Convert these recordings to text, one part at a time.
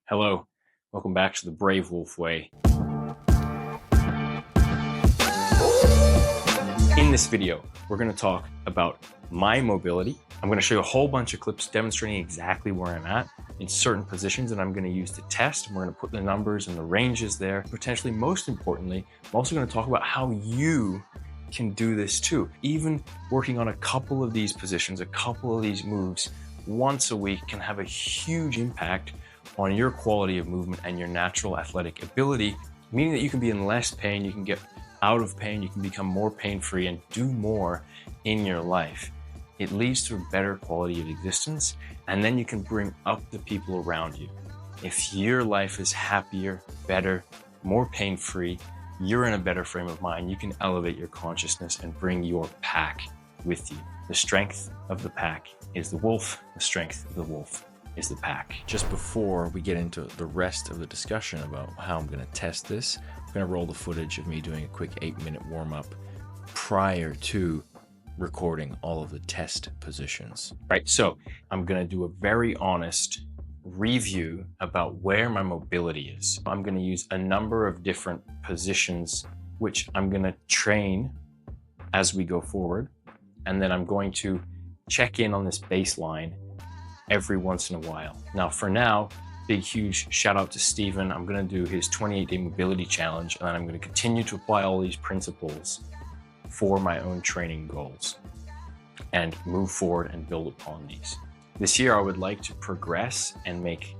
Hello, welcome back to the Brave Wolf Way. In this video, we're going to talk about my mobility. I'm going to show you a whole bunch of clips demonstrating exactly where I'm at in certain positions that I'm going to use to test. We're going to put the numbers and the ranges there. Potentially, most importantly, I'm also going to talk about how you can do this too. Even working on a couple of these positions, a couple of these moves once a week can have a huge impact on your quality of movement and your natural athletic ability, meaning that you can be in less pain, you can get out of pain, you can become more pain-free and do more in your life. It leads to a better quality of existence, and then you can bring up the people around you. If your life is happier, better, more pain-free, you're in a better frame of mind, you can elevate your consciousness and bring your pack with you. The strength of the pack is the wolf, the strength of the wolf is the pack. Just before we get into the rest of the discussion about how I'm going to test this, I'm going to roll the footage of me doing a quick 8-minute warm-up prior to recording all of the test positions. Right, so I'm going to do a very honest review about where my mobility is. I'm going to use a number of different positions which I'm going to train as we go forward, and then I'm going to check in on this baseline every once in a while. Now, for now, big, huge shout out to Steven. I'm going to do his 28-day mobility challenge, and then I'm going to continue to apply all these principles for my own training goals and move forward and build upon these. This year, I would like to progress and make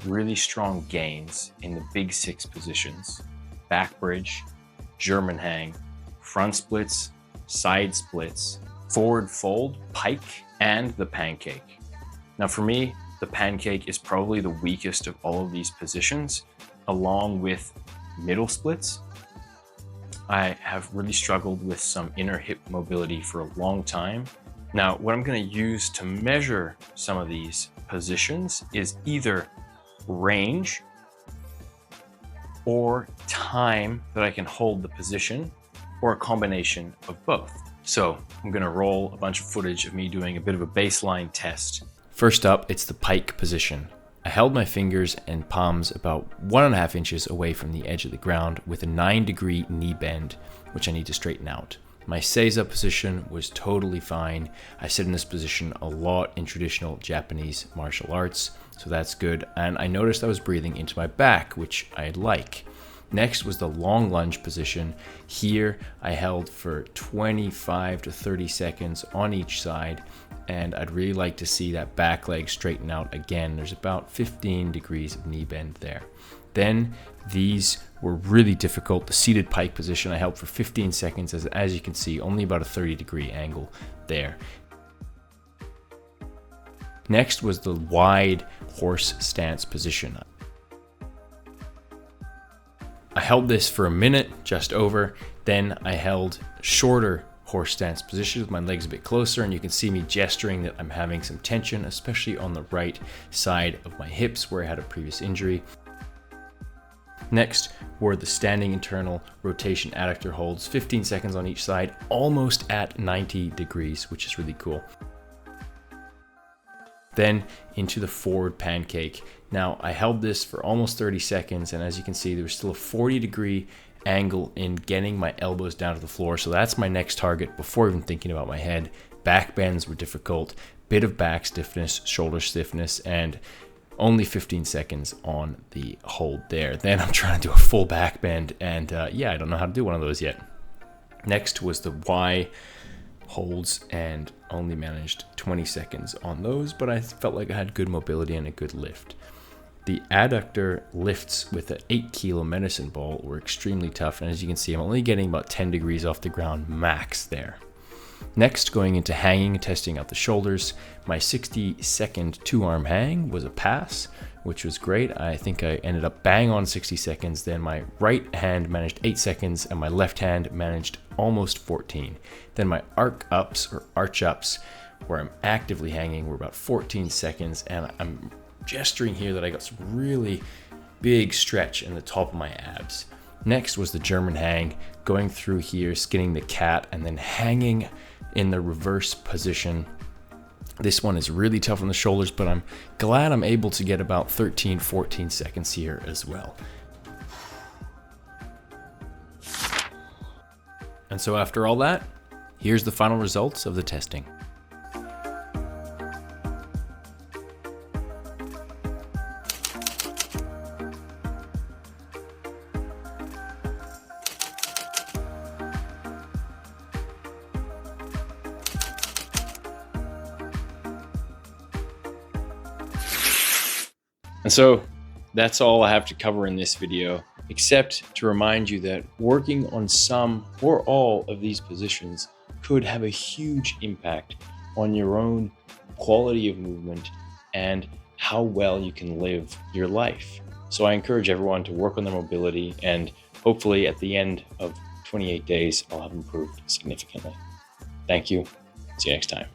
really strong gains in the big 6 positions: back bridge, German hang, front splits, side splits, forward fold, pike, and the pancake. Now for me, the pancake is probably the weakest of all of these positions, along with middle splits. I have really struggled with some inner hip mobility for a long time. Now, what I'm going to use to measure some of these positions is either range or time that I can hold the position, or a combination of both. So I'm going to roll a bunch of footage of me doing a bit of a baseline test. First up, it's the pike position. I held my fingers and palms about 1.5 inches away from the edge of the ground with a 9-degree knee bend, which I need to straighten out. My seiza position was totally fine. I sit in this position a lot in traditional Japanese martial arts, so that's good. And I noticed I was breathing into my back, which I like. Next was the long lunge position. Here I held for 25 to 30 seconds on each side, and I'd really like to see that back leg straighten out again. There's about 15 degrees of knee bend there. Then these were really difficult. The seated pike position I held for 15 seconds, as you can see, only about a 30-degree angle there. Next was the wide horse stance position. I held this for a minute, just over. Then I held shorter horse stance position with my legs a bit closer, and you can see me gesturing that I'm having some tension, especially on the right side of my hips where I had a previous injury. Next were the standing internal rotation adductor holds, 15 seconds on each side, almost at 90 degrees, which is really cool. Then into the forward pancake. Now I held this for almost 30 seconds, and as you can see, there was still a 40-degree angle in getting my elbows down to the floor. So that's my next target before even thinking about my head. Back bends were difficult, bit of back stiffness, shoulder stiffness, and only 15 seconds on the hold there. Then I'm trying to do a full back bend, and yeah, I don't know how to do one of those yet. Next was the Y holds, and only managed 20 seconds on those, but I felt like I had good mobility and a good lift. The adductor lifts with an 8-kilo medicine ball were extremely tough, and as you can see, I'm only getting about 10 degrees off the ground max there. Next, going into hanging and testing out the shoulders, my 60-second 2-arm hang was a pass, which was great. I think I ended up bang on 60 seconds. Then my right hand managed 8 seconds, and my left hand managed almost 14. Then my arch ups, where I'm actively hanging, were about 14 seconds, and I'm gesturing here that I got some really big stretch in the top of my abs. Next was the German hang, going through here, skinning the cat, and then hanging in the reverse position This one is really tough on the shoulders, but I'm glad I'm able to get about 13, 14 seconds here as well. And so after all that, here's the final results of the testing. And so that's all I have to cover in this video, except to remind you that working on some or all of these positions could have a huge impact on your own quality of movement and how well you can live your life. So I encourage everyone to work on their mobility, and hopefully at the end of 28 days, I'll have improved significantly. Thank you. See you next time.